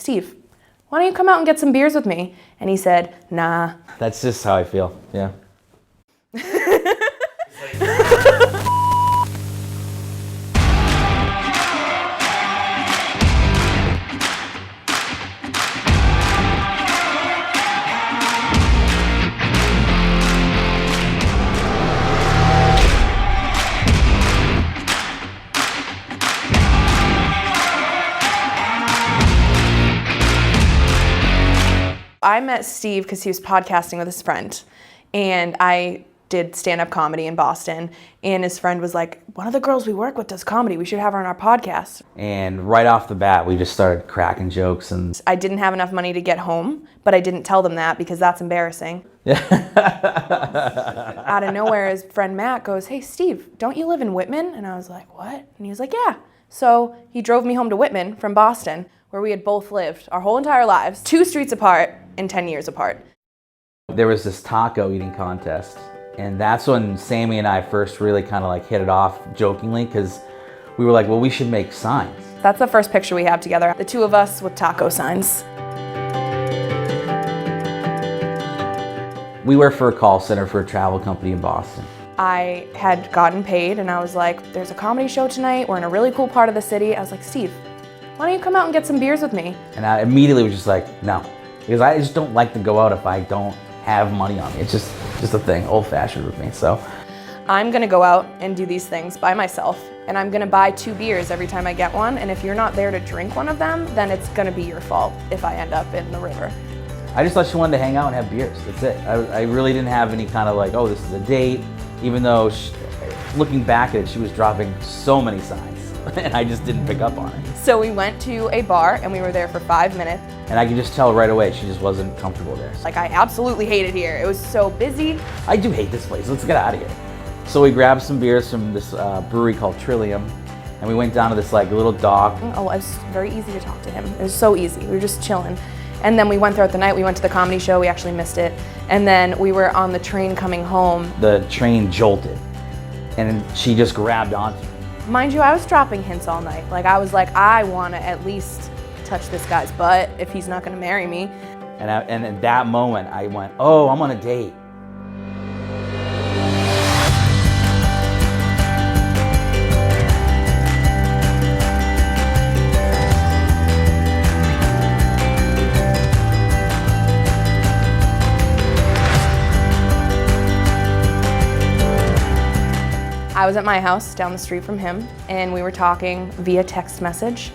Steve, why don't you come out and get some beers with me? And he said, nah. That's just how I feel, yeah. I met Steve because he was podcasting with his friend, and I did stand-up comedy in Boston, and his friend was like, one of the girls we work with does comedy, we should have her on our podcast. And right off the bat, we just started cracking jokes. And I didn't have enough money to get home, but I didn't tell them that because that's embarrassing. Out of nowhere, his friend Matt goes, hey, Steve, don't you live in Whitman? And I was like, what? And he was like, yeah. So he drove me home to Whitman from Boston, where we had both lived our whole entire lives, 2 streets apart and 10 years apart. There was this taco eating contest, and that's when Sami and I first really kind of like hit it off jokingly, because we were like, well, we should make signs. That's the first picture we have together, the 2 of us with taco signs. We worked for a call center for a travel company in Boston. I had gotten paid, and I was like, there's a comedy show tonight, we're in a really cool part of the city. I was like, Steve, why don't you come out and get some beers with me? And I immediately was just like, no. Because I just don't like to go out if I don't have money on me. It's just a thing, old-fashioned with me, so. I'm gonna go out and do these things by myself, and I'm gonna buy 2 beers every time I get one, and if you're not there to drink one of them, then it's gonna be your fault if I end up in the river. I just thought she wanted to hang out and have beers, that's it. I really didn't have any kind of like, oh, this is a date, even though looking back at it, she was dropping so many signs, and I just didn't pick up on it. So we went to a bar, and we were there for 5 minutes. And I could just tell right away she just wasn't comfortable there. Like, I absolutely hate it here. It was so busy. I do hate this place. Let's get out of here. So we grabbed some beers from this brewery called Trillium, and we went down to this like little dock. Oh, it was very easy to talk to him. It was so easy. We were just chilling. And then we went throughout the night. We went to the comedy show. We actually missed it. And then we were on the train coming home. The train jolted, and she just grabbed onto me. Mind you, I was dropping hints all night. Like, I was like, I want to at least touch this guy's butt if he's not going to marry me. And at that moment, I went, oh, I'm on a date. I was at my house down the street from him, and we were talking via text message,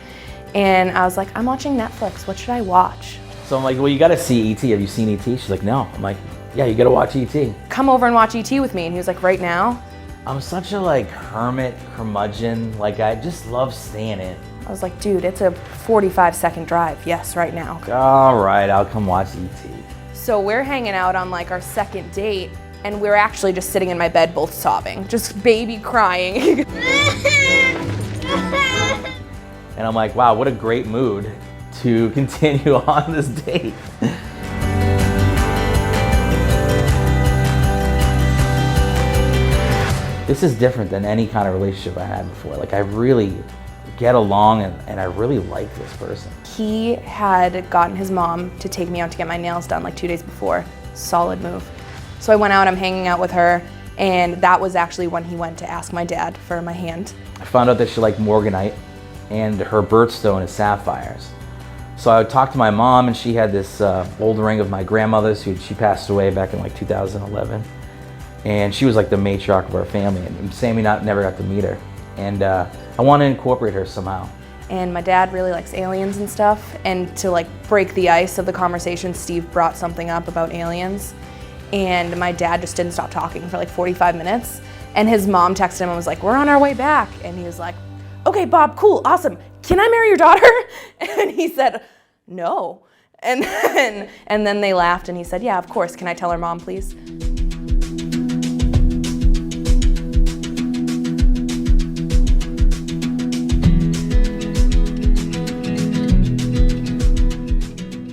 and I was like, I'm watching Netflix, what should I watch? So I'm like, well, you gotta see E.T. Have you seen E.T.? She's like, no. I'm like, yeah, you gotta watch E.T. Come over and watch E.T. with me. And he was like, right now? I'm such a like hermit, curmudgeon, like I just love staying in. I was like, dude, it's a 45-second drive. Yes, right now. All right, I'll come watch E.T. So we're hanging out on like our second date, and we're actually just sitting in my bed both sobbing, just baby crying. And I'm like, wow, what a great mood to continue on this date. This is different than any kind of relationship I had before. Like, I really get along, and I really like this person. He had gotten his mom to take me out to get my nails done like 2 days before. Solid move. So I went out, I'm hanging out with her, and that was actually when he went to ask my dad for my hand. I found out that she liked morganite, and her birthstone is sapphires. So I would talk to my mom, and she had this old ring of my grandmother's, she passed away back in like 2011. And she was like the matriarch of our family, and Sami never got to meet her. And I want to incorporate her somehow. And my dad really likes aliens and stuff, and to like break the ice of the conversation, Steve brought something up about aliens. And my dad just didn't stop talking for like 45 minutes. And his mom texted him and was like, we're on our way back. And he was like, okay, Bob, cool, awesome. Can I marry your daughter? And he said, no. And then they laughed, and he said, yeah, of course. Can I tell her mom, please?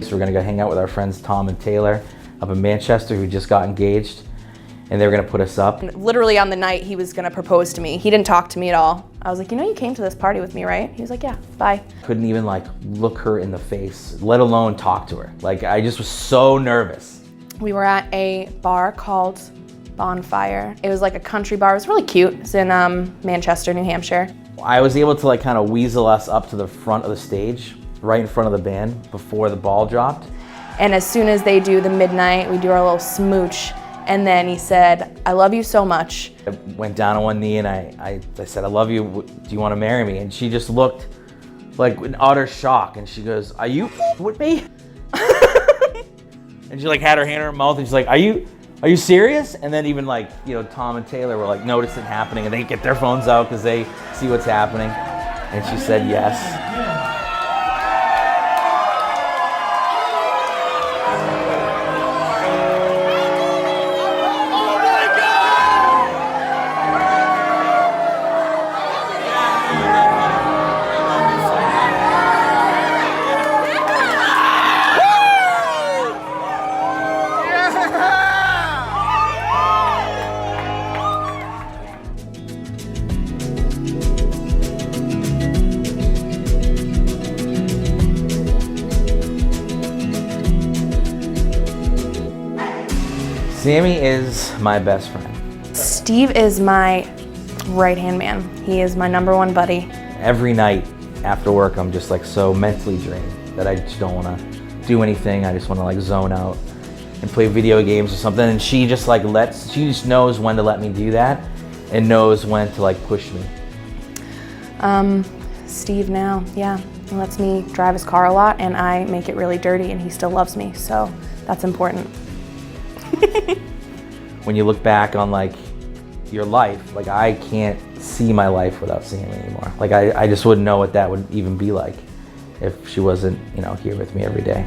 So we're gonna go hang out with our friends Tom and Taylor up in Manchester, who just got engaged. and they were gonna put us up. Literally on the night he was gonna propose to me, he didn't talk to me at all. I was like, you know you came to this party with me, right? He was like, yeah, bye. Couldn't even like look her in the face, let alone talk to her. Like I just was so nervous. We were at a bar called Bonfire. It was like a country bar. It was really cute. It's in Manchester, New Hampshire. I was able to like kind of weasel us up to the front of the stage, right in front of the band before the ball dropped. And as soon as they do the midnight, we do our little smooch. And then he said, I love you so much. I went down on one knee and I said, I love you, do you want to marry me? And she just looked like in utter shock and she goes, are you with me? And she like had her hand in her mouth and she's like, are you serious? And then even like, you know, Tom and Taylor were like notice it happening and they get their phones out because they see what's happening. And she said yes. Sami is my best friend. Steve is my right-hand man. He is my #1 buddy. Every night after work, I'm just like so mentally drained that I just don't want to do anything. I just want to like zone out and play video games or something. And she just like she just knows when to let me do that and knows when to like push me. Steve now, yeah. He lets me drive his car a lot and I make it really dirty and he still loves me, so that's important. When you look back on like your life, like I can't see my life without Sami anymore. Like I just wouldn't know what that would even be like if she wasn't, you know, here with me every day.